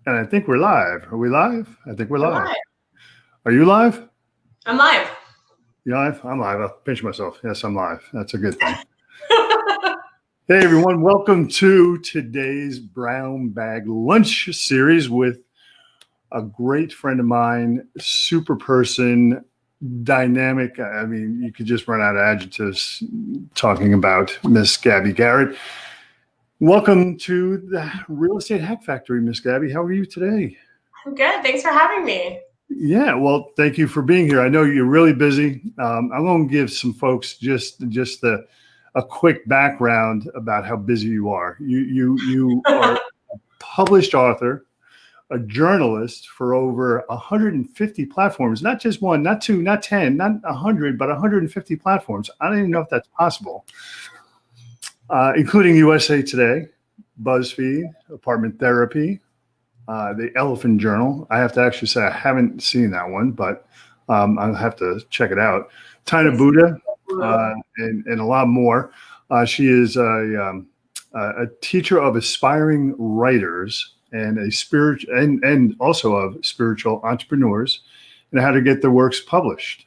And I think we're live. Are we live? I think we're I'm live. live. Are you live? I'm live. You live? I'm live. I'll pinch myself. Yes, I'm live. That's a good thing. Hey, everyone. Welcome to today's Brown Bag Lunch series with a great friend of mine, super person, dynamic. I mean, you could just run out of adjectives talking about Miss Gabi Garrett. Welcome to the Real Estate Hack Factory, Miss Gabi. How are you today? I'm good. Thanks for having me. Yeah, well, thank you for being here. I know you're really busy. I'm going to give some folks just a quick background about how busy you are. You are a published author, a journalist for over 150 platforms, not just one, not two, not 10, not 100, but 150 platforms. I don't even know if that's possible, including USA Today, Buzzfeed, Apartment Therapy, the Elephant Journal. I have to actually say I haven't seen that one, but I'll have to check it out. Tina Buddha and a lot more. She is a teacher of aspiring writers and and also of spiritual entrepreneurs and how to get their works published.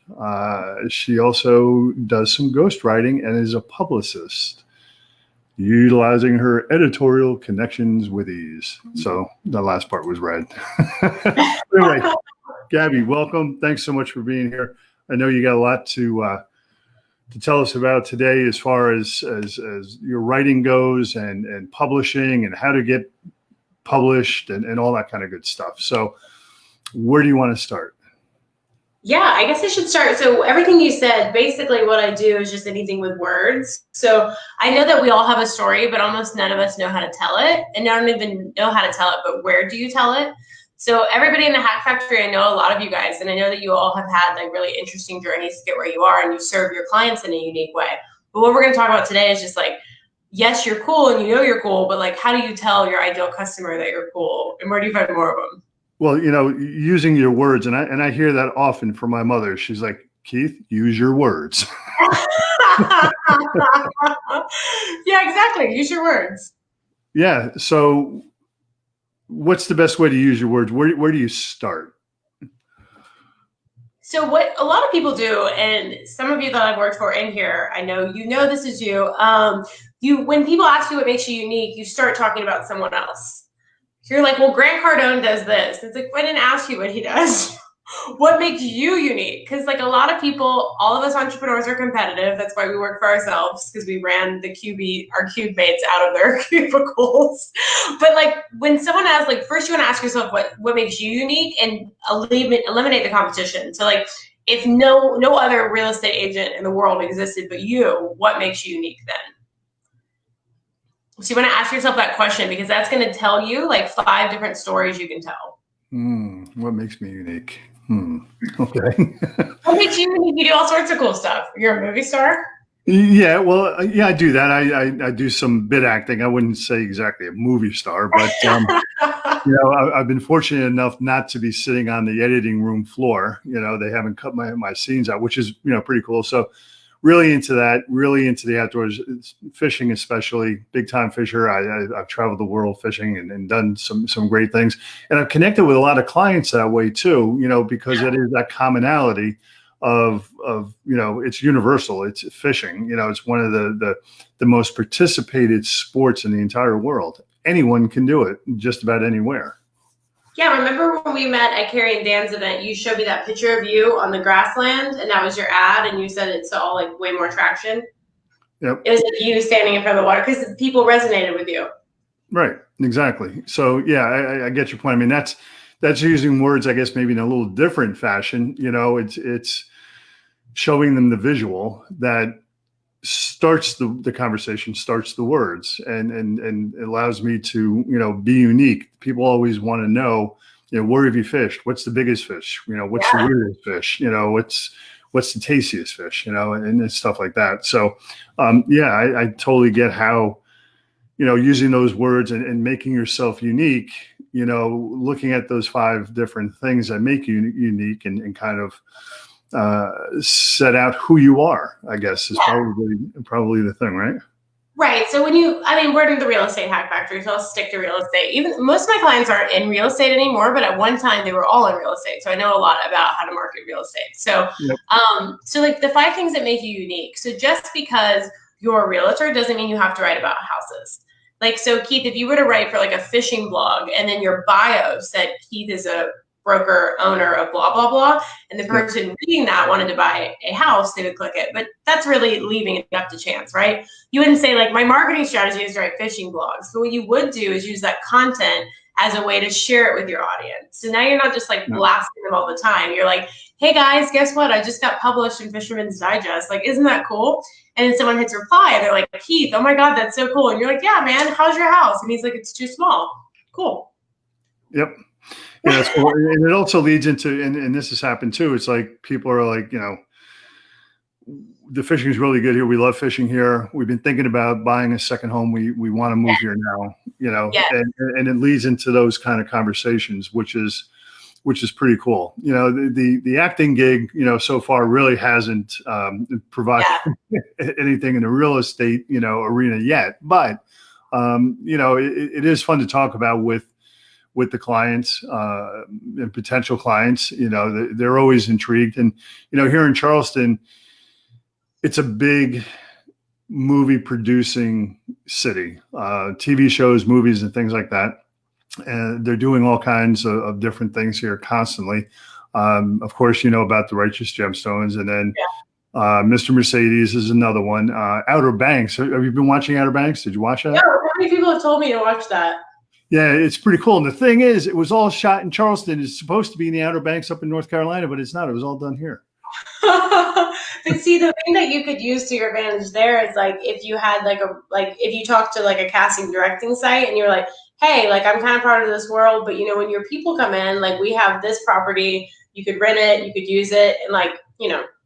She also does some ghostwriting and is a publicist, utilizing her editorial connections with ease. So the last part was read. Anyway, Gabi, welcome. Thanks so much for being here. I know you got a lot to tell us about today as far as your writing goes and publishing and how to get published and all that kind of good stuff. So where do you want to start? Yeah, I guess I should start. So everything you said, basically what I do is just anything with words. So I know that we all have a story, but almost none of us know how to tell it. And I don't even know how to tell it, but where do you tell it? So everybody in the Hack Factory, I know a lot of you guys, and I know that you all have had like really interesting journeys to get where you are and you serve your clients in a unique way. But what we're going to talk about today is just like, yes, you're cool and you know you're cool, but like, how do you tell your ideal customer that you're cool? And where do you find more of them? Well, using your words, and I hear that often from my mother. She's like, Keith, use your words. Yeah, exactly. Use your words. Yeah. So what's the best way to use your words? Where do you start? So what a lot of people do, and some of you that I've worked for in here, I know this is you. When people ask you what makes you unique, you start talking about someone else. You're like, well, Grant Cardone does this. It's like, I didn't ask you what he does. What makes you unique? Because like a lot of people, all of us entrepreneurs are competitive. That's why we work for ourselves, because we ran our cube mates out of their cubicles. But like when someone asks, like first you want to ask yourself what makes you unique and eliminate the competition. So like if no other real estate agent in the world existed but you, what makes you unique then? So you want to ask yourself that question because that's going to tell you like 5 different stories you can tell. What makes me unique? Okay. What makes you unique? You do all sorts of cool stuff. You're a movie star? Yeah, well, yeah, I do that. I do some bit acting. I wouldn't say exactly a movie star, but I've been fortunate enough not to be sitting on the editing room floor. They haven't cut my scenes out, which is pretty cool. So really into that, really into the outdoors, fishing especially, big time fisher. I've traveled the world fishing and done some great things. And I've connected with a lot of clients that way too, because it is that commonality of it's universal. It's fishing. It's one of the most participated sports in the entire world. Anyone can do it just about anywhere. Yeah, remember when we met at Carrie and Dan's event, you showed me that picture of you on the grassland and that was your ad and you said it saw like way more traction. Yep. It was like you standing in front of the water because people resonated with you. Right, exactly. So yeah, I get your point. I mean, that's using words, I guess, maybe in a little different fashion. It's showing them the visual that starts the conversation, starts the words, and allows me to be unique. People always want to know, where have you fished? What's the biggest fish? What's the weirdest fish? What's the tastiest fish? And stuff like that. So I totally get how using those words and making yourself unique. Looking at those 5 different things that make you unique and kind of set out who you are, I guess, is probably the thing, right? Right. So we're in the real estate hack factory, so I'll stick to real estate. Even most of my clients aren't in real estate anymore, but at one time they were all in real estate. So I know a lot about how to market real estate. So, Yep. so like the 5 things that make you unique. So just because you're a realtor doesn't mean you have to write about houses. Like, so Keith, if you were to write for like a fishing blog and then your bio said Keith is a broker owner of blah, blah, blah, and the person reading that wanted to buy a house, they would click it. But that's really leaving it up to chance, right? You wouldn't say like, my marketing strategy is to write fishing blogs. So what you would do is use that content as a way to share it with your audience. So now you're not just like blasting them all the time. You're like, hey guys, guess what? I just got published in Fisherman's Digest. Like, isn't that cool? And then someone hits reply and they're like, Keith, oh my God, that's so cool. And you're like, yeah, man, how's your house? And he's like, it's too small. Cool. Yep. Yeah, that's cool. And it also leads into, and this has happened too. It's like people are like, the fishing is really good here. We love fishing here. We've been thinking about buying a second home. We want to move here now, and it leads into those kind of conversations, which is pretty cool. The acting gig, so far really hasn't provided anything in the real estate, arena yet. But, it is fun to talk about with the clients and potential clients. They're always intrigued. And, here in Charleston, it's a big movie producing city, TV shows, movies, and things like that. And they're doing all kinds of different things here constantly. Of course, about the Righteous Gemstones, and then Mr. Mercedes is another one. Outer Banks. Have you been watching Outer Banks? Did you watch that? No, how many people have told me to watch that? Yeah, it's pretty cool. And the thing is, it was all shot in Charleston. It's supposed to be in the Outer Banks up in North Carolina, but it's not. It was all done here. But see, the thing that you could use to your advantage there is like if you had if you talked to like a casting directing site and you're like, hey, like I'm kind of part of this world, but when your people come in, like we have this property, you could rent it, you could use it, and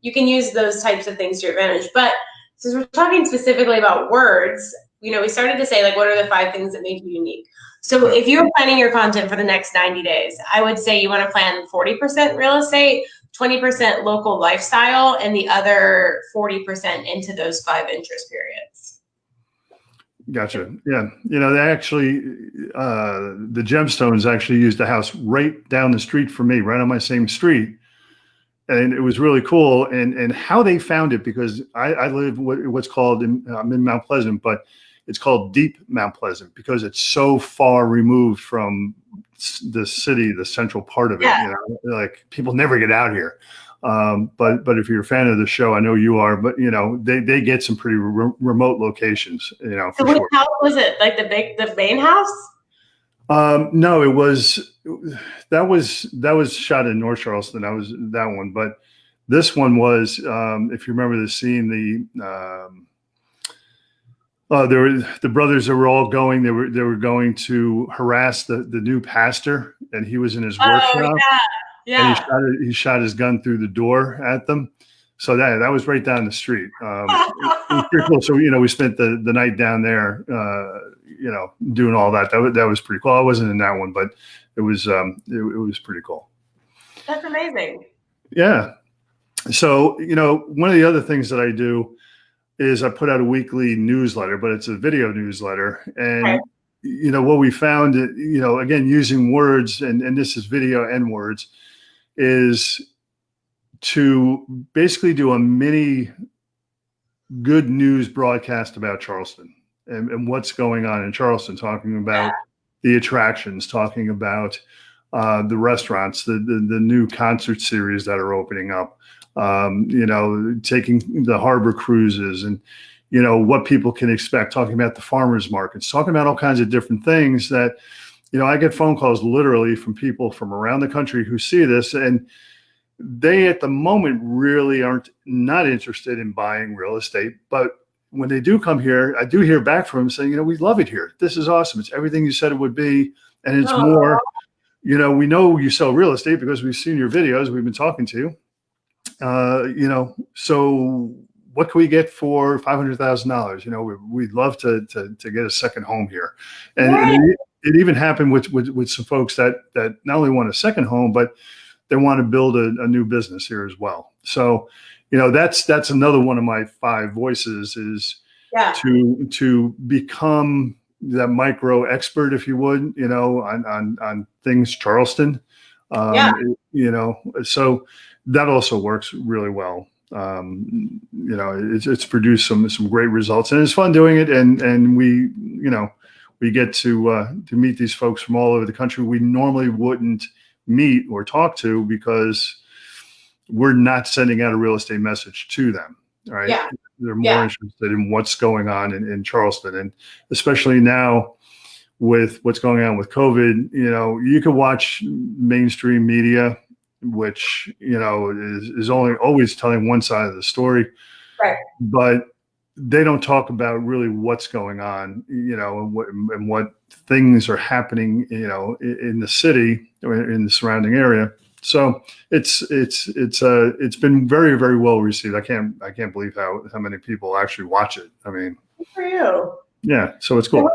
you can use those types of things to your advantage. But since we're talking specifically about words, we started to say like, what are the 5 things that make you unique? So if you're planning your content for the next 90 days, I would say you want to plan 40% real estate, 20% local lifestyle, and the other 40% into those 5 interest periods. Gotcha. Yeah. They actually, the Gemstones actually used a house right down the street from me, right on my same street. And it was really cool. And how they found it, because I live what's called, I'm in Mount Pleasant, but it's called Deep Mount Pleasant because it's so far removed from the city, the central part of it. Like people never get out here. But if you're a fan of the show, I know you are, but they get some pretty remote locations, So which house was it? Like the main house? No, that was shot in North Charleston. That was that one. But this one was, if you remember the scene, the brothers that were all going, they were going to harass the new pastor, and he was in his workshop. Yeah. And he shot his gun through the door at them. So that was right down the street. It was pretty cool. So we spent the night down there, doing all that. That was pretty cool. I wasn't in that one, but it was pretty cool. That's amazing. Yeah. So one of the other things that I do is I put out a weekly newsletter, but it's a video newsletter. And, what we found, again, using words, and this is video and words, is to basically do a mini good news broadcast about Charleston and what's going on in Charleston, talking about the attractions, talking about the restaurants, the new concert series that are opening up, taking the harbor cruises and, what people can expect, talking about the farmers markets, talking about all kinds of different things that, I get phone calls literally from people from around the country who see this, and they at the moment really not interested in buying real estate. But when they do come here, I do hear back from them saying, we love it here. This is awesome. It's everything you said it would be. And it's more, we know you sell real estate because we've seen your videos. We've been talking to you. So what can we get for $500,000? We'd love to get a second home here. And it even happened with some folks that not only want a second home, but they want to build a new business here as well. So, that's another one of my 5 voices is, Yeah. to become that micro expert, if you would, on things Charleston. Yeah. So that also works really well. It's produced some great results, and it's fun doing it. And we get to meet these folks from all over the country we normally wouldn't meet or talk to because we're not sending out a real estate message to them, right? Yeah. They're more interested in what's going on in Charleston, and especially now with what's going on with COVID. You can watch mainstream media, which is only always telling one side of the story, right? But they don't talk about really what's going on, and what things are happening, in the city or in the surrounding area. So it's been very, very well received. I can't believe how many people actually watch it. I mean, good for you. Yeah, so it's cool.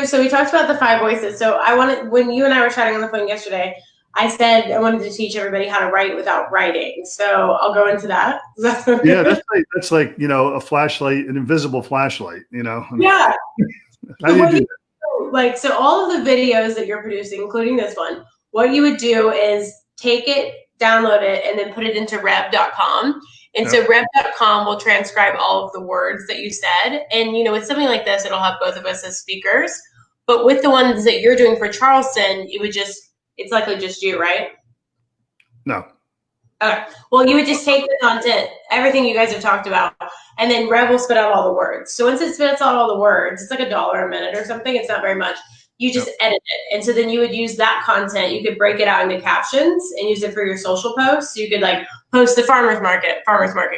So we talked about the 5 voices. So when you and I were chatting on the phone yesterday, I said I wanted to teach everybody how to write without writing. So I'll go into that. Yeah, that's like a flashlight, an invisible flashlight. Yeah. How do you do that? So all of the videos that you're producing, including this one, what you would do is take it, download it, and then put it into rev.com. And so rev.com will transcribe all of the words that you said. And, with something like this, it'll have both of us as speakers. But with the ones that you're doing for Charleston, it's likely just you, right? No. Okay. Well, you would just take the content, everything you guys have talked about, and then Rev will spit out all the words. So once it spits out all the words, it's like $1 a minute or something. It's not very much. You just edit it. And so then you would use that content. You could break it out into captions and use it for your social posts. So you could post the farmer's market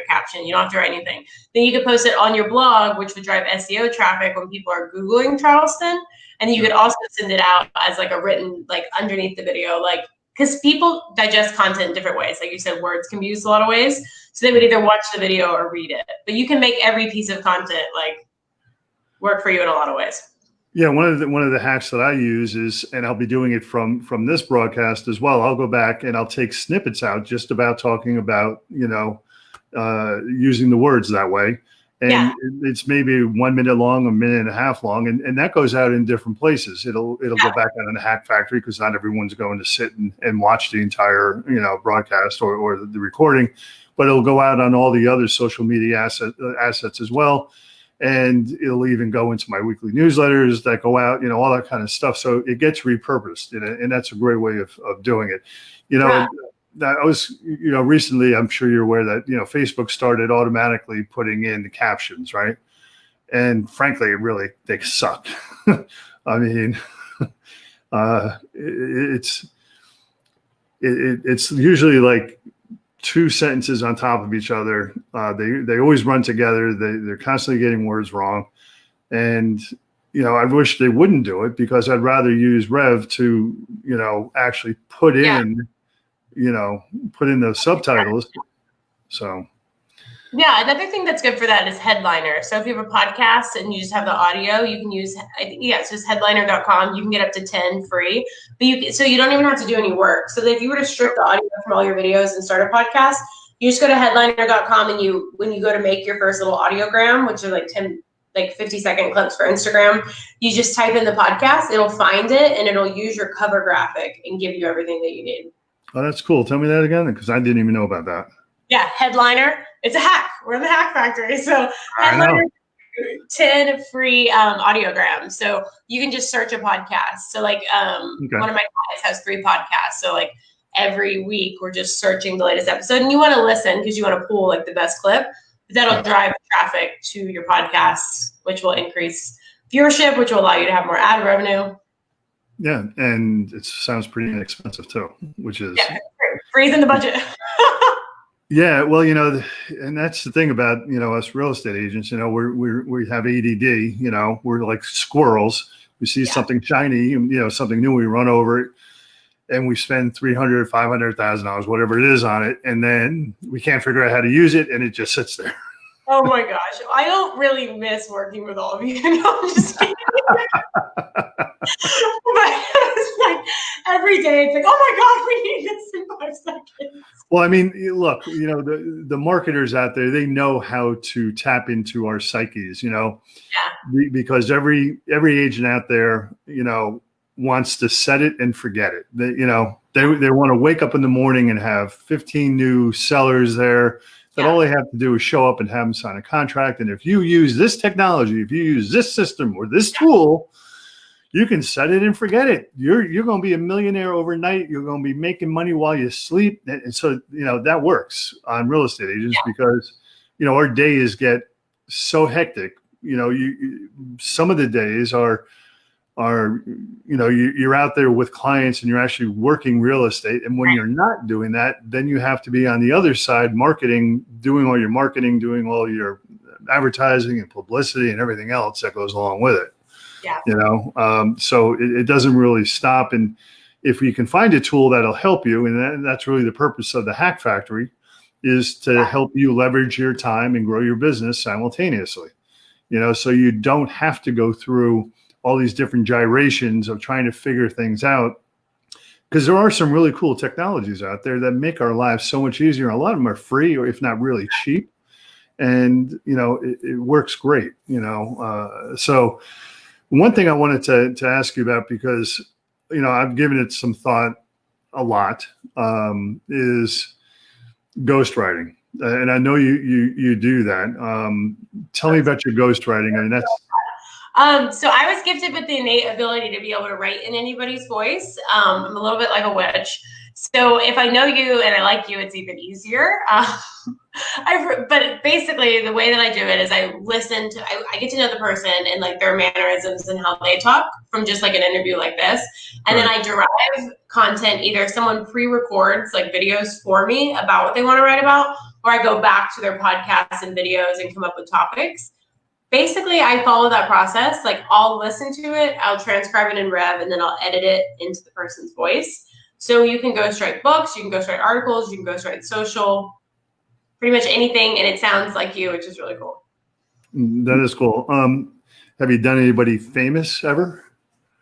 caption. You don't have to write anything. Then you could post it on your blog, which would drive SEO traffic when people are Googling Charleston. And then you could also send it out as a written, underneath the video, because people digest content in different ways. Like you said, words can be used a lot of ways. So they would either watch the video or read it. But you can make every piece of content work for you in a lot of ways. Yeah, one of the hacks that I use is, and I'll be doing it from this broadcast as well. I'll go back and I'll take snippets out just about talking about using the words that way, and it's maybe 1 minute long, 1.5 minutes long, and that goes out in different places. It'll go back out in the Hack Factory because not everyone's going to sit and watch the entire broadcast or the recording, but it'll go out on all the other social media assets as well. And it'll even go into my weekly newsletters that go out, all that kind of stuff. So it gets repurposed, and that's a great way of doing it. I was, recently, I'm sure you're aware that, Facebook started automatically putting in the captions, right? And frankly, they suck. I mean, it's usually 2 sentences on top of each other. They always run together. They're constantly getting words wrong. And, I wish they wouldn't do it because I'd rather use Rev to, actually put in those subtitles. So. Yeah, another thing that's good for that is Headliner. So if you have a podcast and you just have the audio, you can use, it's just headliner.com. You can get up to 10 free, but so you don't even have to do any work. So if you were to strip the audio from all your videos and start a podcast, you just go to headliner.com and when you go to make your first little audiogram, which are 50-second clips for Instagram, you just type in the podcast, it'll find it and it'll use your cover graphic and give you everything that you need. Oh, that's cool. Tell me that again, because I didn't even know about that. Yeah, Headliner. It's a hack. We're in the Hack Factory. So Headliner, 10 free audiograms. So you can just search a podcast. So one of my clients has 3 podcasts. So every week we're just searching the latest episode, and you want to listen because you want to pull the best clip. But that'll drive traffic to your podcasts, which will increase viewership, which will allow you to have more ad revenue. Yeah, and it sounds pretty inexpensive too, which is free in the budget. Yeah, well, and that's the thing about us real estate agents. We have ADD. We're like squirrels. We see something shiny, something new, we run over it, and we spend $300,000, $500,000, whatever it is, on it, and then we can't figure out how to use it, and it just sits there. Oh my gosh. I don't really miss working with all of you. No, I'm just kidding. But it's like every day it's like, oh my God, we need this in 5 seconds. Well, I mean, look, the marketers out there, they know how to tap into our psyches, because every agent out there, wants to set it and forget it. They want to wake up in the morning and have 15 new sellers there that all they have to do is show up and have them sign a contract. And if you use this technology, if you use this system or this tool, you can set it and forget it. You're going to be a millionaire overnight. You're going to be making money while you sleep. And so, that works on real estate agents because, our days get so hectic. Some of the days are you're out there with clients and you're actually working real estate. And when you're not doing that, then you have to be on the other side, doing all your advertising and publicity and everything else that goes along with it. Yeah. So it doesn't really stop. And if you can find a tool that'll help you, and that's really the purpose of the Hack Factory, is to help you leverage your time and grow your business simultaneously. So you don't have to go through all these different gyrations of trying to figure things out, because there are some really cool technologies out there that make our lives so much easier. A lot of them are free, or if not really cheap, and it works great. So one thing I wanted to ask you about, because I've given it some thought a lot, is ghostwriting, and I know you do that. Tell me about your ghostwriting. I mean, that's. So I was gifted with the innate ability to be able to write in anybody's voice. I'm a little bit like a witch. So if I know you and I like you, it's even easier. But basically the way that I do it is I get to know the person and like their mannerisms and how they talk from just like an interview like this. And then I derive content, either someone pre-records like videos for me about what they want to write about, or I go back to their podcasts and videos and come up with topics. Basically, I follow that process. Like I'll listen to it, I'll transcribe it in Rev, and then I'll edit it into the person's voice. So you can ghostwrite books, you can ghostwrite articles, you can ghostwrite social, pretty much anything, and it sounds like you, which is really cool. That is cool. Have you done anybody famous ever?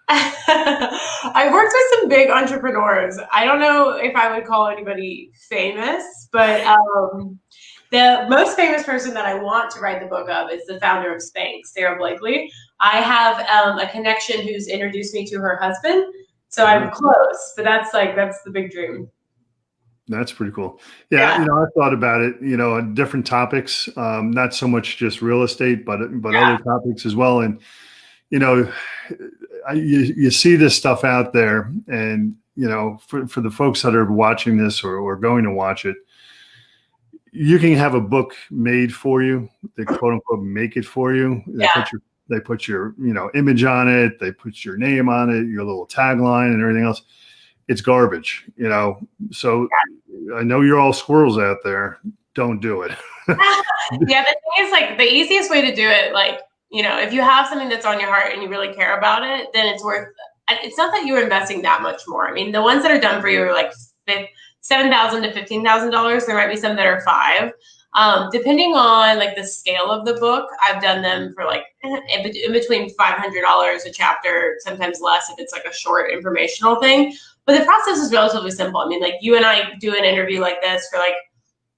I worked with some big entrepreneurs. I don't know if I would call anybody famous, but the most famous person that I want to write the book of is the founder of Spanx, Sarah Blakely. I have a connection who's introduced me to her husband, so I'm close. But that's the big dream. That's pretty cool. Yeah. I thought about it. On different topics, not so much just real estate, but other topics as well. And you see this stuff out there, and for the folks that are watching this or going to watch it. You can have a book made for you. They quote unquote make it for you. They put your image on it. They put your name on it, your little tagline and everything else. It's garbage, So I know you're all squirrels out there. Don't do it. Yeah, the thing is, like, the easiest way to do it, like, if you have something that's on your heart and you really care about it, then it's worth. It's not that you're investing that much more. I mean, the ones that are done for you are like $7,000 to $15,000. There might be some that are $5,000. Depending on like the scale of the book, I've done them for like in between $500 a chapter, sometimes less if it's like a short informational thing. But the process is relatively simple. I mean, like you and I do an interview like this for like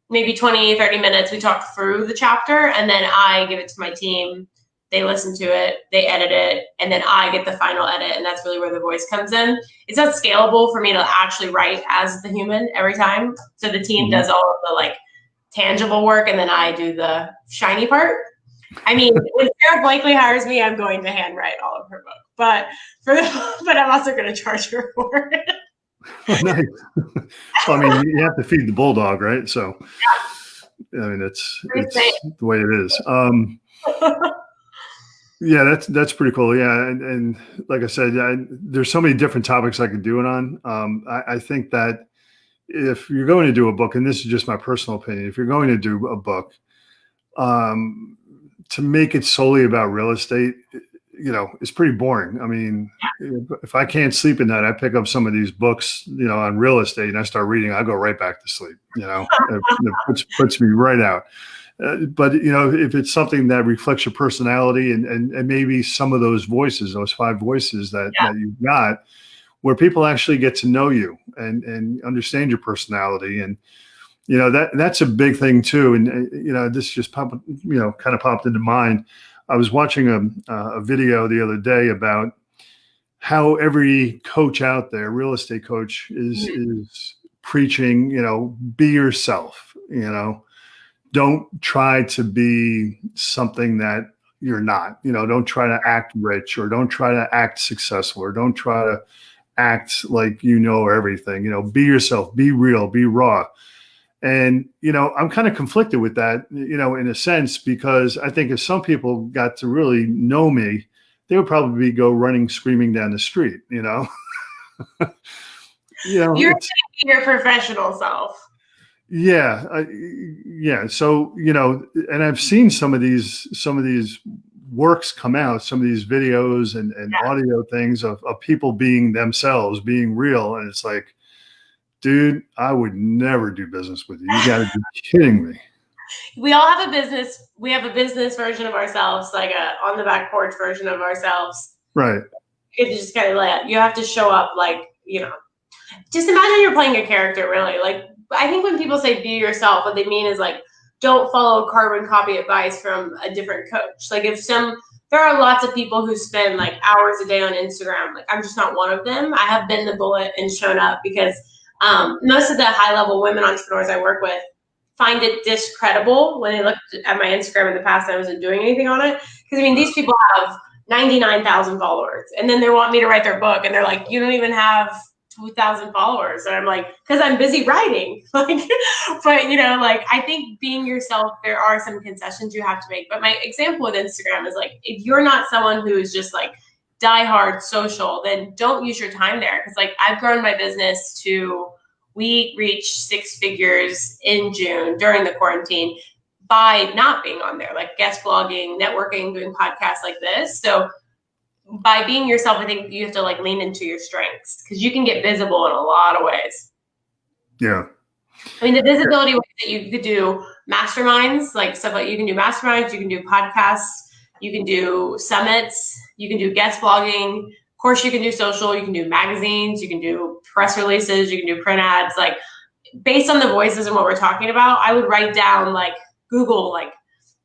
maybe 20, 30 minutes. We talk through the chapter and then I give it to my team. They listen to it, they edit it, and then I get the final edit, and that's really where the voice comes in. It's not scalable for me to actually write as the human every time. So the team does all of the like tangible work, and then I do the shiny part. I mean, when Sarah Blakely hires me, I'm going to handwrite all of her book, but I'm also going to charge her for it. Oh, nice. I mean, you have to feed the bulldog, right? So, I mean, it's the way it is. Yeah, that's pretty cool. Yeah, and like I said, there's so many different topics I could do it on. I think that if you're going to do a book, and this is just my personal opinion, if you're going to do a book, to make it solely about real estate, it's pretty boring. I mean, if I can't sleep at night, I pick up some of these books, on real estate, and I start reading. I go right back to sleep. It puts me right out. But if it's something that reflects your personality and maybe some of those voices, those 5 voices that you've got, where people actually get to know you and understand your personality, and that's a big thing too. And this just kind of popped into mind. I was watching a video the other day about how every coach out there, real estate coach, is preaching, be yourself. Don't try to be something that you're not. Don't try to act rich, or don't try to act successful, or don't try to act like everything. Be yourself, be real, be raw. And I'm kind of conflicted with that, in a sense, because I think if some people got to really know me, they would probably go running, screaming down the street. You're your professional self. Yeah. So, and I've seen some of these works come out, some of these videos and audio things of people being themselves, being real. And it's like, dude, I would never do business with you. You got to be kidding me. We all have a business. We have a business version of ourselves, like a on the back porch version of ourselves. Right. It's just kind of you have to show up just imagine you're playing a character, really. I think when people say be yourself, what they mean is don't follow carbon copy advice from a different coach. There are lots of people who spend hours a day on Instagram. I'm just not one of them. I have been the bullet and shown up because most of the high level women entrepreneurs I work with find it discreditable when they looked at my Instagram in the past and I wasn't doing anything on it. Because these people have 99,000 followers, and then they want me to write their book, and they're like, you don't even have 2,000 followers. And I'm like, because I'm busy writing. But I think being yourself, there are some concessions you have to make. But my example with Instagram is if you're not someone who is just diehard social, then don't use your time there. Because I've grown my business to, we reached 6 figures in June during the quarantine by not being on there, guest blogging, networking, doing podcasts like this. So by being yourself, I think you have to lean into your strengths, because you can get visible in a lot of ways. Yeah. The visibility ways that you could do masterminds, stuff you can do masterminds, you can do podcasts, you can do summits, you can do guest blogging. Of course, you can do social, you can do magazines, you can do press releases, you can do print ads. Based on the voices and what we're talking about, I would write down Google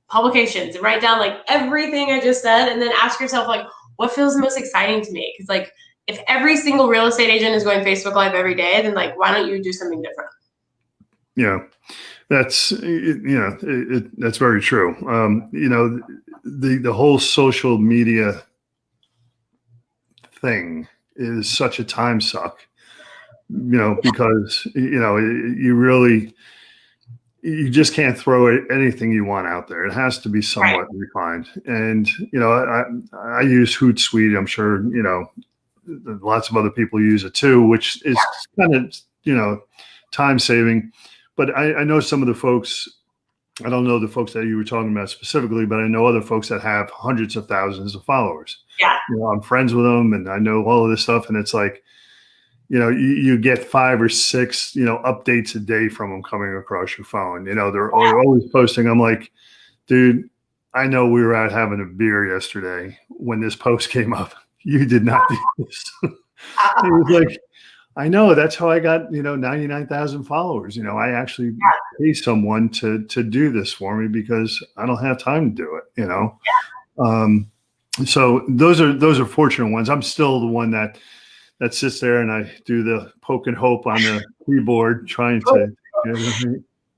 publications and write down everything I just said, and then ask yourself what feels the most exciting to me? Because if every single real estate agent is going Facebook Live every day, then why don't you do something different? Yeah, that's that's very true. The whole social media thing is such a time suck. Because you just can't throw anything you want out there. It has to be somewhat refined. And, I use Hootsuite. I'm sure, lots of other people use it too, which is kind of, time saving. But I know some of the folks, I don't know the folks that you were talking about specifically, but I know other folks that have hundreds of thousands of followers. Yeah. I'm friends with them, and I know all of this stuff. And it's you get 5 or 6, updates a day from them coming across your phone. They're always posting. I'm like, dude, I know we were out having a beer yesterday when this post came up. You did not do this. He was like, I know, that's how I got, 99,000 followers. I actually pay someone to do this for me because I don't have time to do it, So those are fortunate ones. I'm still the one that sits there and I do the poke and hope on the keyboard trying to.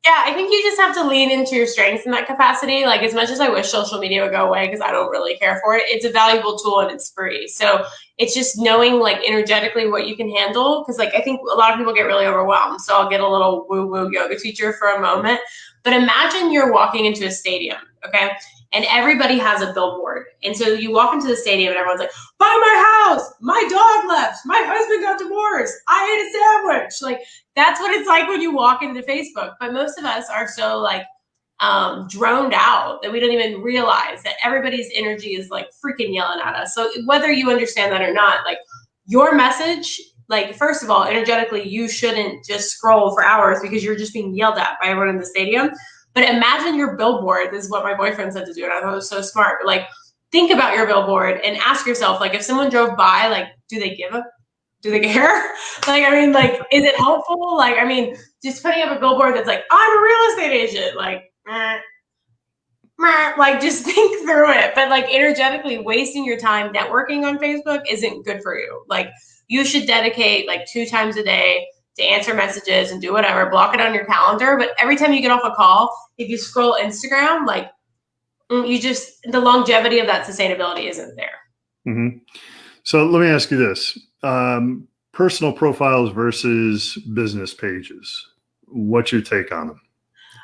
Yeah, I think you just have to lean into your strengths in that capacity. As much as I wish social media would go away because I don't really care for it, it's a valuable tool and it's free. So it's just knowing energetically what you can handle. Because I think a lot of people get really overwhelmed. So I'll get a little woo-woo yoga teacher for a moment. But imagine you're walking into a stadium, okay? And everybody has a billboard. And so you walk into the stadium and everyone's like, buy my house, my dog left, my husband got divorced, I ate a sandwich. That's what it's like when you walk into Facebook. But most of us are so droned out that we don't even realize that everybody's energy is freaking yelling at us. So whether you understand that or not, your message, first of all, energetically, you shouldn't just scroll for hours because you're just being yelled at by everyone in the stadium. But imagine your billboard. This is what my boyfriend said to do, and I thought it was so smart. Like, think about your billboard and ask yourself, like, if someone drove by, like, do they care? Like, I mean, like, is it helpful? Like, I mean, just putting up a billboard that's like, I'm a real estate agent, like, like, just think through it. But like, energetically wasting your time networking on Facebook isn't good for you. Like, you should dedicate like 2 times a day to answer messages and do whatever, block it on your calendar. But every time you get off a call, if you scroll Instagram, like, the longevity of that sustainability isn't there. Mm-hmm. So let me ask you this. Personal profiles versus business pages. What's your take on them?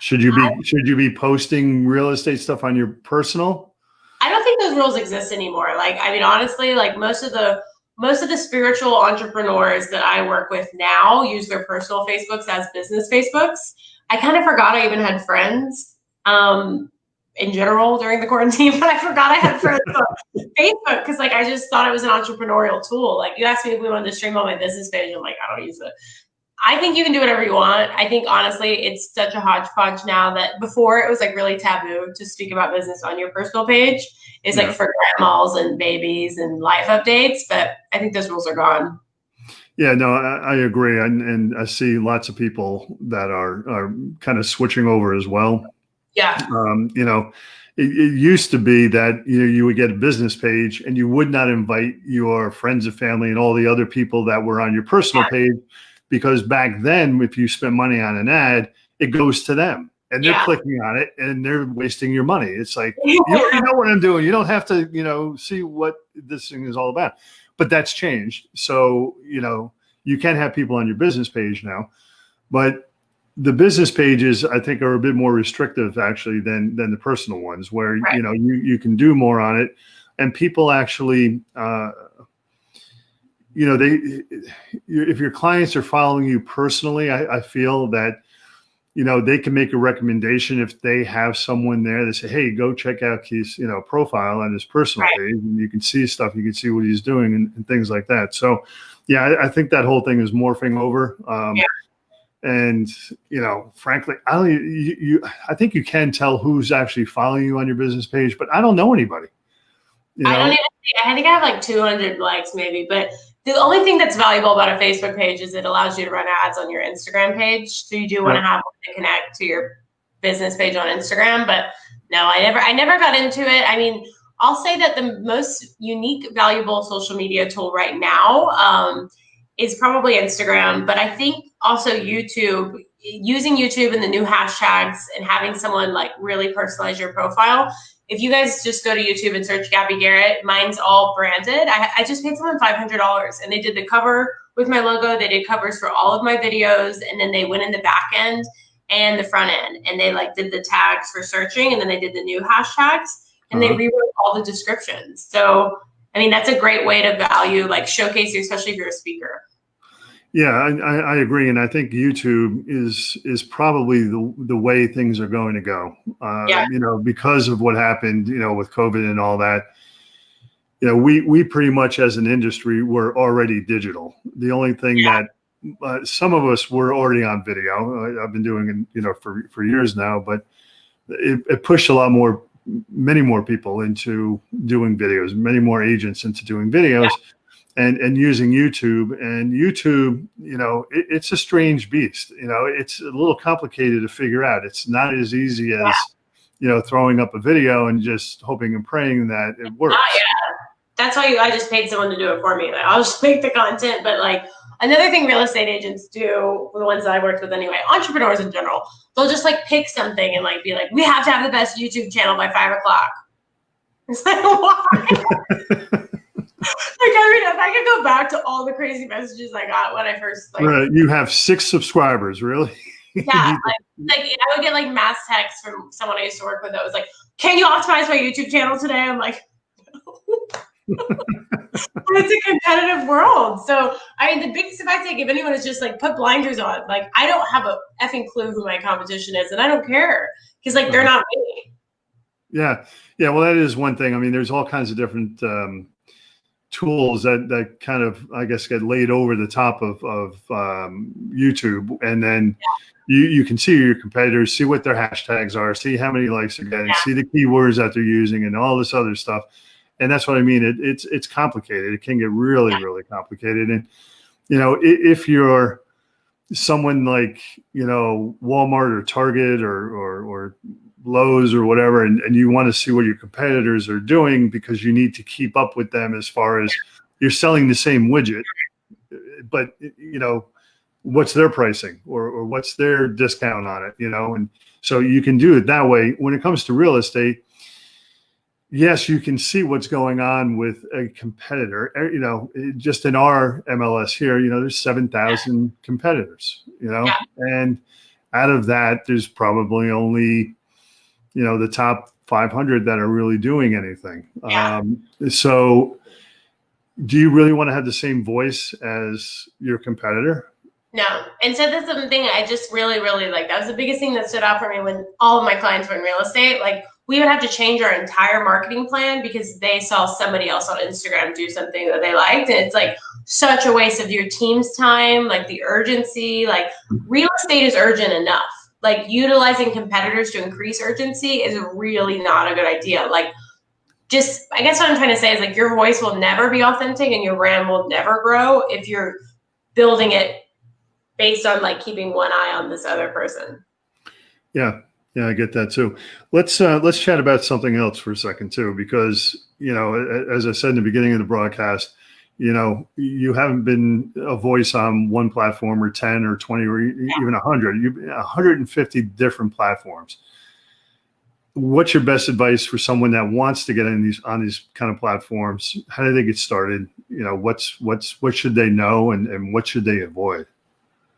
Should you be posting real estate stuff on your personal? I don't think those rules exist anymore. Like, I mean, honestly, like most of the spiritual entrepreneurs that I work with now use their personal Facebooks as business Facebooks. I kind of forgot I even had friends in general during the quarantine, but I forgot I had friends on Facebook because like I just thought it was an entrepreneurial tool. Like, you asked me if we wanted to stream on my business page, I'm like, I don't use it. I think you can do whatever you want. I think honestly, it's such a hodgepodge now that before it was like really taboo to speak about business on your personal page. It's like for grandmas and babies and life updates, but I think those rules are gone. Yeah, no, I agree. And I see lots of people that are kind of switching over as well. Yeah. It used to be that you would get a business page and you would not invite your friends and family and all the other people that were on your personal page, because back then, if you spent money on an ad, it goes to them and they're clicking on it and they're wasting your money. It's like, you already know what I'm doing. You don't have to, see what this thing is all about. But that's changed. So, you can have people on your business page now, but the business pages, I think, are a bit more restrictive actually than the personal ones, where, you can do more on it, and people actually, if your clients are following you personally, I feel that, they can make a recommendation if they have someone there. They say, hey, go check out his, profile on his personal page, and you can see stuff. You can see what he's doing and things like that. So, yeah, I think that whole thing is morphing over. And, frankly, I think you can tell who's actually following you on your business page, but I don't know anybody. I don't even I think I have like 200 likes maybe, but the only thing that's valuable about a Facebook page is it allows you to run ads on your Instagram page. So you do want to have to connect to your business page on Instagram, but no, I never got into it. I mean, I'll say that the most unique, valuable social media tool right now is probably Instagram, but I think also YouTube, using YouTube and the new hashtags and having someone like really personalize your profile. If you guys just go to YouTube and search Gabi Garrett, mine's all branded. I just paid someone $500 and they did the cover with my logo. They did covers for all of my videos, and then they went in the back end and the front end, and they like did the tags for searching, and then they did the new hashtags, and they rewrote all the descriptions. So, I mean, that's a great way to value, like showcase you, especially if you're a speaker. Yeah, I agree, and I think YouTube is probably the way things are going to go. Because of what happened, with COVID and all that. We pretty much as an industry were already digital. The only thing that some of us were already on video. I've been doing it, for years now, but it pushed many more people into doing videos, many more agents into doing videos. And using YouTube, and YouTube, it's a strange beast. It's a little complicated to figure out. It's not as easy as, throwing up a video and just hoping and praying that it works. That's why I just paid someone to do it for me. Like, I'll just make the content. But like, another thing real estate agents do, the ones that I worked with anyway, entrepreneurs in general, they'll just like pick something and like be like, we have to have the best YouTube channel by 5 o'clock. It's like, why? Like, I mean, if I could go back to all the crazy messages I got when I first you have 6 subscribers, really? Yeah, like I would get like mass texts from someone I used to work with that was like, "Can you optimize my YouTube channel today?" I'm like, no. It's a competitive world. So I mean, the biggest advice I give anyone is just like put blinders on. Like, I don't have a effing clue who my competition is, and I don't care because like they're not me. Yeah. Well, that is one thing. I mean, there's all kinds of different tools that kind of, I guess, get laid over the top of YouTube, and then you can see your competitors, see what their hashtags are, see how many likes they're getting, see the keywords that they're using, and all this other stuff. And that's what I mean. It's complicated. It can get really, really complicated. And if you're someone like Walmart or Target or Lowe's or whatever, and you want to see what your competitors are doing because you need to keep up with them as far as you're selling the same widget, but what's their pricing or what's their discount on it, and so you can do it that way. When it comes to real estate, yes, you can see what's going on with a competitor. Just in our MLS here, there's 7,000 competitors, and out of that, there's probably only the top 500 that are really doing anything. So do you really want to have the same voice as your competitor? No. And so that's something I just really, really like. That was the biggest thing that stood out for me when all of my clients were in real estate. Like, we would have to change our entire marketing plan because they saw somebody else on Instagram do something that they liked. And it's like such a waste of your team's time, like the urgency. Like, real estate is urgent enough. Like, utilizing competitors to increase urgency is really not a good idea. Like, I guess what I'm trying to say is, like, your voice will never be authentic and your brand will never grow if you're building it based on like keeping one eye on this other person. Yeah, I get that too. Let's chat about something else for a second too, because as I said in the beginning of the broadcast, you haven't been a voice on one platform or 10 or 20 or even 100. You've 150 different platforms. What's your best advice for someone that wants to get on these kind of platforms? How do they get started? What should they know and what should they avoid?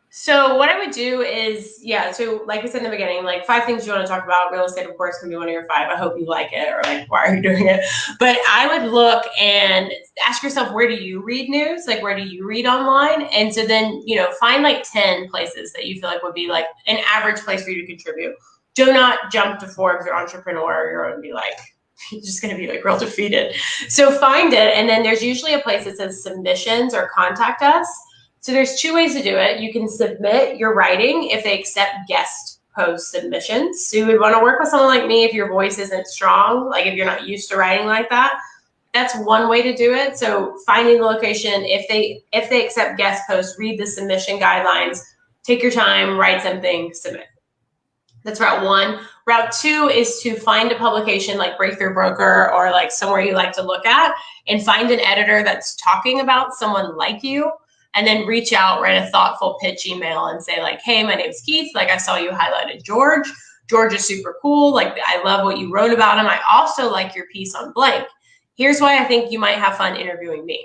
So what I would do is, so like I said in the beginning, like 5 things you want to talk about. Real estate, of course, can be one of your 5. I hope you like it, or like, why are you doing it? But I would look and ask yourself, where do you read news? Like, where do you read online? And so then, find like 10 places that you feel like would be like an average place for you to contribute. Do not jump to Forbes or Entrepreneur. You're going to be like, you're just going to be like real defeated. So find it. And then there's usually a place that says submissions or contact us. So there's 2 ways to do it. You can submit your writing if they accept guest post submissions. So you would want to work with someone like me if your voice isn't strong, like if you're not used to writing like that. That's one way to do it. So finding the location, if they accept guest posts, read the submission guidelines, take your time, write something, submit. That's route 1. Route 2 is to find a publication like Breakthrough Broker or like somewhere you like to look at, and find an editor that's talking about someone like you. And then reach out, write a thoughtful pitch email and say like, hey, my name's Keith. Like, I saw you highlighted George. George is super cool. Like, I love what you wrote about him. I also like your piece on blank. Here's why I think you might have fun interviewing me.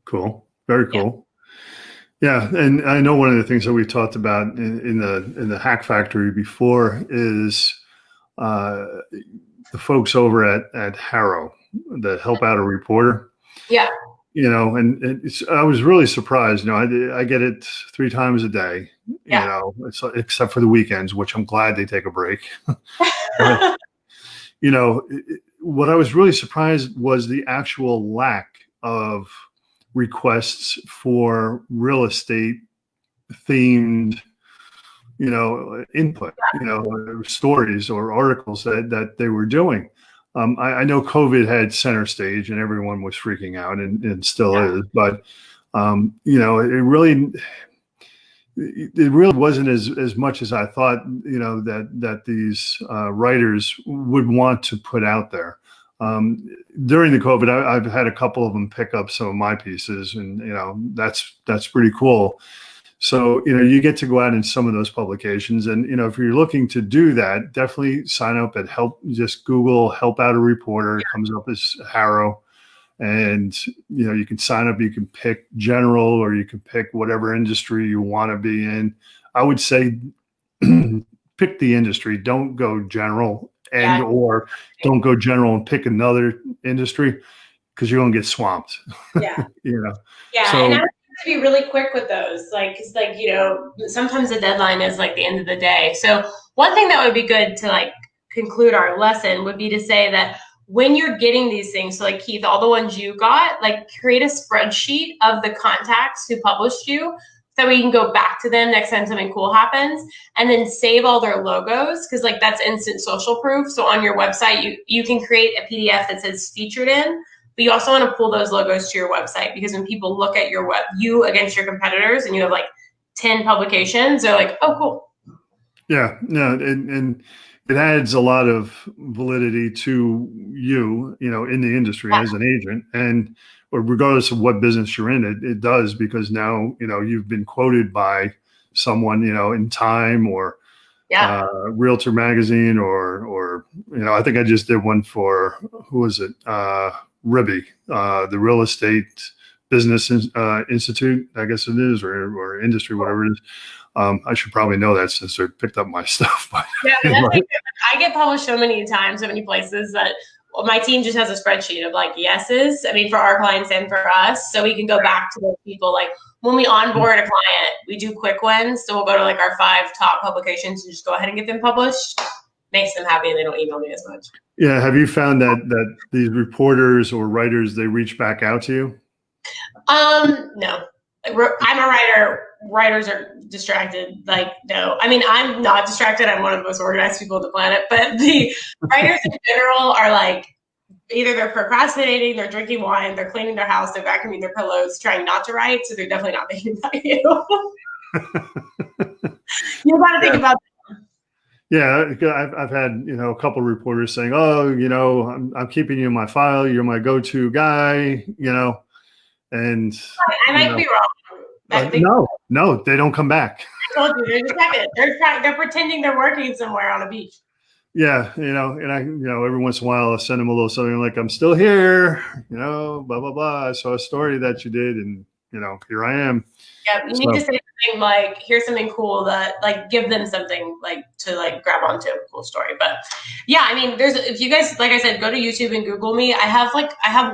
Cool. Very cool. Yeah. And I know one of the things that we talked about in the Hack Factory before is the folks over at Harrow that help out a reporter. Yeah. I was really surprised. I get it 3 times a day, except for the weekends, which I'm glad they take a break. But, what I was really surprised was the actual lack of requests for real estate themed, input, stories or articles that they were doing. I know COVID had center stage and everyone was freaking out and still is, but it really wasn't as much as I thought, that these writers would want to put out there. During the COVID, I've had a couple of them pick up some of my pieces, and that's pretty cool. So, you get to go out in some of those publications. And, if you're looking to do that, definitely sign up at just Google help out a reporter. It comes up as Harrow. And, you can sign up, you can pick general, or you can pick whatever industry you want to be in. I would say pick the industry. Don't go general or don't go general and pick another industry, because you're going to get swamped. Yeah. Yeah. So, and I to be really quick with those, sometimes the deadline is like the end of the day. So one thing that would be good to like conclude our lesson would be to say that when you're getting these things, so like Keith, all the ones you got, like create a spreadsheet of the contacts who published you, So we can go back to them next time something cool happens, and then save all their logos, because like that's instant social proof. So on your website, you can create a PDF that says featured in, but you also want to pull those logos to your website, because when people look at your you against your competitors and you have like 10 publications, they're like, oh, cool. Yeah, no, and it adds a lot of validity to you, in the industry as an agent, and or regardless of what business you're in, it does, because now, you've been quoted by someone, in Time or Realtor Magazine, or I think I just did one for, who was it? Ribby, the Real Estate Business Institute, I guess it is, or industry, whatever it is. I should probably know that since they picked up my stuff. But yeah, I get published so many times, so many places, that my team just has a spreadsheet of like yeses. I mean, for our clients and for us, so we can go back to those people. Like when we onboard a client, we do quick wins. So we'll go to like our 5 top publications and just go ahead and get them published. Makes them happy, and they don't email me as much. Yeah. Have you found that these reporters or writers, they reach back out to you? No. I'm a writer. Writers are distracted. Like, no. I mean, I'm not distracted. I'm one of the most organized people on the planet. But the writers in general are like, either they're procrastinating, they're drinking wine, they're cleaning their house, they're vacuuming their pillows, trying not to write. So they're definitely not thinking about you. You got to think about that. Yeah, I've had a couple of reporters saying, "Oh, I'm keeping you in my file. You're my go-to guy." And I might be wrong. No, they don't come back. I told you, they're just they're pretending they're working somewhere on a beach. Yeah, and I, every once in a while I send them a little something like, "I'm still here," blah blah blah. I saw a story that you did, and here I am. Yeah, you need to say something like, "Here's something cool," that like give them something like to like grab onto, a cool story. But yeah, I mean, if you guys, like I said, go to YouTube and Google me. I have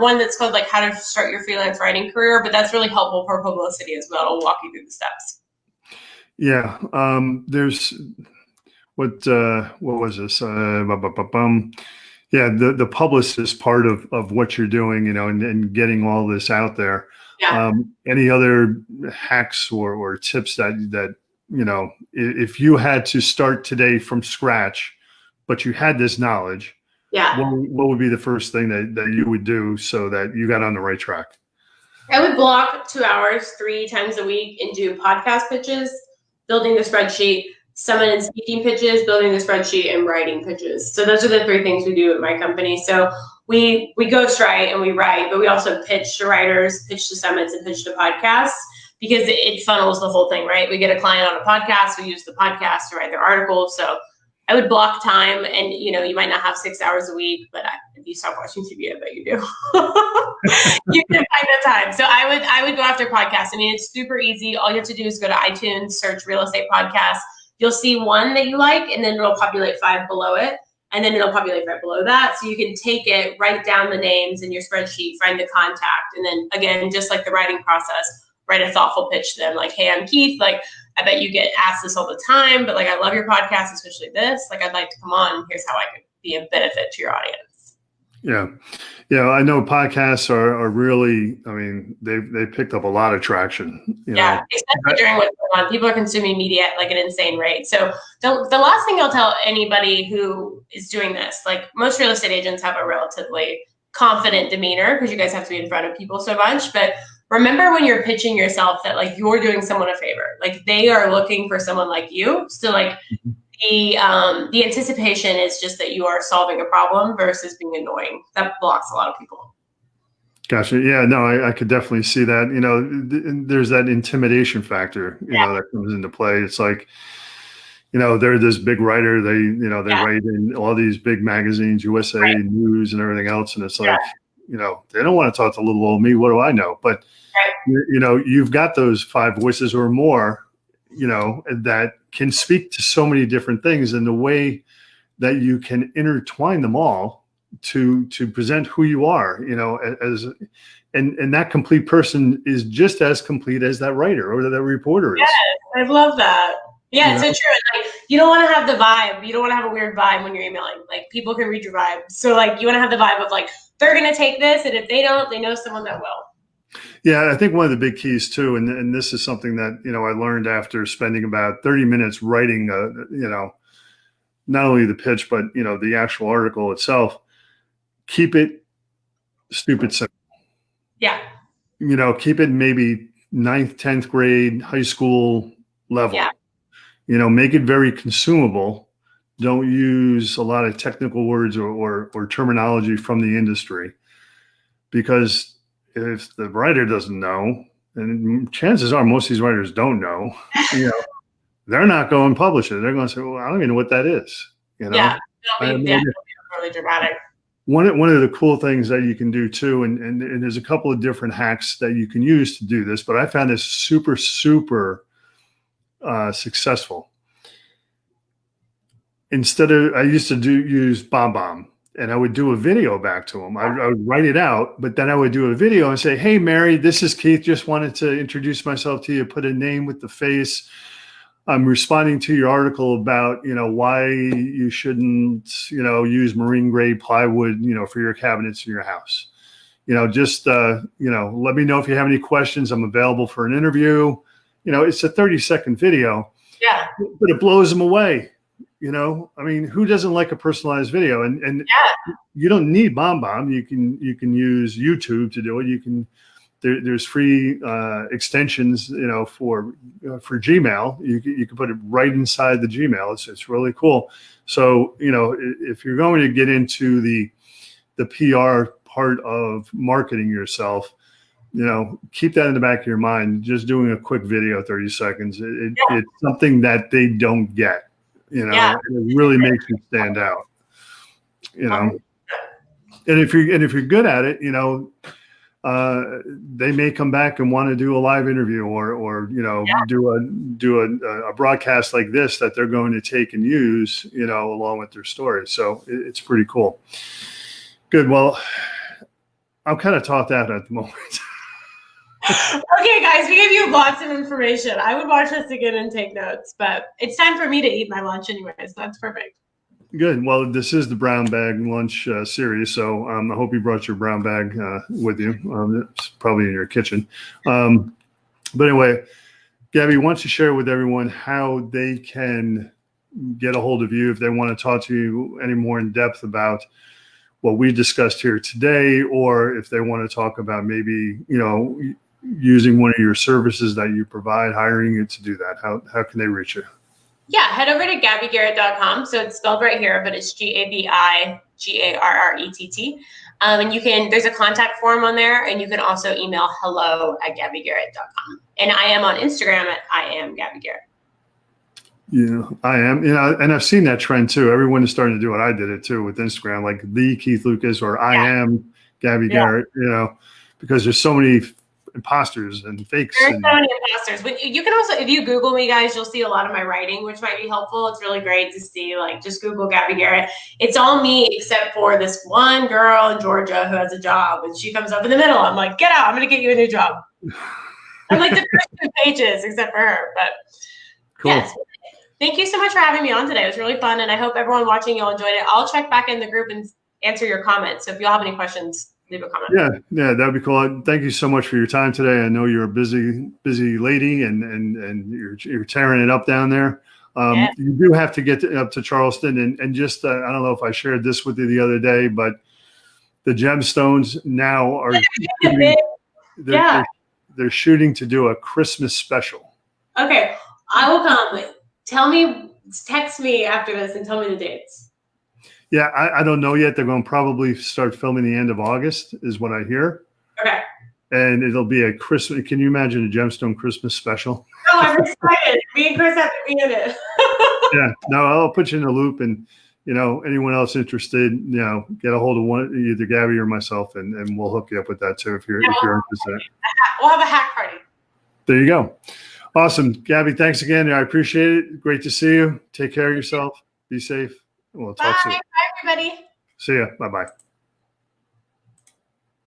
one that's called like How to Start Your Freelance Writing Career, but that's really helpful for publicity as well. It'll walk you through the steps. Yeah, there's what was this? Yeah, the publicist part of what you're doing, and getting all this out there. Yeah. Any other hacks or tips that if you had to start today from scratch, but you had this knowledge, what would be the first thing that you would do so that you got on the right track? I would block 2 hours 3 times a week and do podcast pitches, building the spreadsheet, summit and speaking pitches, building the spreadsheet, and writing pitches. So those are the 3 things we do at my company. So we ghostwrite and we write, but we also pitch to writers, pitch to summits, and pitch to podcasts, because it funnels the whole thing, right? We get a client on a podcast, we use the podcast to write their article. So I would block time, and you might not have 6 hours a week, but if you stop watching TV, I bet you do. You can find the time. So I would go after podcasts. I mean, it's super easy. All you have to do is go to iTunes, search real estate podcasts. You'll see one that you like, and then it'll populate 5 below it. And then it'll populate right below that. So you can take it, write down the names in your spreadsheet, find the contact. And then again, just like the writing process, write a thoughtful pitch to them. Like, "Hey, I'm Keith. Like, I bet you get asked this all the time, but like, I love your podcast, especially this. Like, I'd like to come on. Here's how I could be a benefit to your audience." Yeah. Yeah. I know podcasts are really, I mean, they picked up a lot of traction. Especially during what's going on. People are consuming media at like an insane rate. So the last thing I'll tell anybody who is doing this, like most real estate agents have a relatively confident demeanor because you guys have to be in front of people so much. But remember when you're pitching yourself that like you're doing someone a favor, like they are looking for someone like you. So like the anticipation is just that you are solving a problem versus being annoying. That blocks a lot of people. Gotcha. Yeah, no, I could definitely see that. There's that intimidation factor, that comes into play. It's like, they're this big writer. They write in all these big magazines, USA News and everything else. And it's like, they don't want to talk to little old me. What do I know? But, you've got those 5 voices or more, that can speak to so many different things, and the way that you can intertwine them all to present who you are, and that complete person is just as complete as that writer or that reporter is. Yes, I love that. Yeah, it's so true. Like, you don't want to have the vibe. You don't want to have a weird vibe when you're emailing. Like, people can read your vibe. So like, you want to have the vibe of like, they're going to take this, and if they don't, they know someone that will. Yeah, I think one of the big keys too, and this is something that, I learned after spending about 30 minutes writing, not only the pitch, but, the actual article itself. Keep it stupid simple. Yeah. Keep it maybe 9th, 10th grade, high school level. Yeah. Make it very consumable. Don't use a lot of technical words or terminology from the industry, because if the writer doesn't know, and chances are most of these writers don't know, they're not going to publish it. They're going to say, well, I don't even know what that is. Yeah. It'll be really dramatic. One of the cool things that you can do too, and there's a couple of different hacks that you can use to do this, but I found this super, super successful. I used to use BombBomb, and I would do a video back to them. I would write it out, but then I would do a video and say, hey, Mary, this is Keith. Just wanted to introduce myself to you, put a name with the face. I'm responding to your article about, why you shouldn't, use marine grade plywood, for your cabinets in your house. Just, let me know if you have any questions. I'm available for an interview. It's a 30-second video. Yeah. But it blows them away. Who doesn't like a personalized video? And you don't need BombBomb. You can use YouTube to do it. There's free extensions, for Gmail. You can put it right inside the Gmail. It's really cool. So, if you're going to get into the PR part of marketing yourself, keep that in the back of your mind. Just doing a quick video, 30 seconds. It's something that they don't get. And it really makes you stand out. And if you're good at it, they may come back and want to do a live interview or do a broadcast like this that they're going to take and use, along with their story. So it's pretty cool. Good. Well, I'm kind of taught that at the moment. Okay, guys, we gave you lots of information. I would watch this again and take notes, but it's time for me to eat my lunch anyways. So that's perfect. Good. Well, this is the brown bag lunch series, so I hope you brought your brown bag with you. It's probably in your kitchen. But anyway, Gabi, why don't you share with everyone how they can get a hold of you if they want to talk to you any more in depth about what we discussed here today, or if they want to talk about maybe, using one of your services that you provide, hiring you to do that. How can they reach you? Yeah, head over to GabiGarrett.com. So it's spelled right here, but it's GabiGarrett. And there's a contact form on there, and you can also email hello@GabiGarrett.com. And I am on Instagram at @IamGabiGarrett. Yeah, I am. And I've seen that trend too. Everyone is starting to do it. I did it too with Instagram, like the Keith Lucas or I am Gabi Garrett, because there's so many imposters and fakes. There's so many imposters. But you can also, if you Google me, guys, you'll see a lot of my writing, which might be helpful. It's really great to see, just Google Gabi Garrett. It's all me except for this one girl in Georgia who has a job, and she comes up in the middle. I'm like, get out. I'm going to get you a new job. I'm like the first 2 pages except for her. But cool. Yes. Thank you so much for having me on today. It was really fun, and I hope everyone watching, you'll enjoyed it. I'll check back in the group and answer your comments. So if you all have any questions, leave a comment. Yeah, that'd be cool. Thank you so much for your time today. I know you're a busy lady, and you're tearing it up down there. You do have to get up to Charleston, and just I don't know if I shared this with you the other day, but the Gemstones now are they're shooting to do a Christmas special. Okay, I will come. Text me after this and tell me the dates. Yeah, I don't know yet. They're going to probably start filming the end of August, is what I hear. Okay. And it'll be a Christmas. Can you imagine a Gemstone Christmas special? Oh, I'm excited. Me and Chris have to be in it. Yeah. No, I'll put you in the loop, and anyone else interested, get a hold of either Gabi or myself, and we'll hook you up with that too if you're interested. We'll have a hack party. There you go. Awesome, Gabi. Thanks again. I appreciate it. Great to see you. Take care of yourself. Be safe. We'll talk soon. Bye, everybody. See ya. Bye-bye.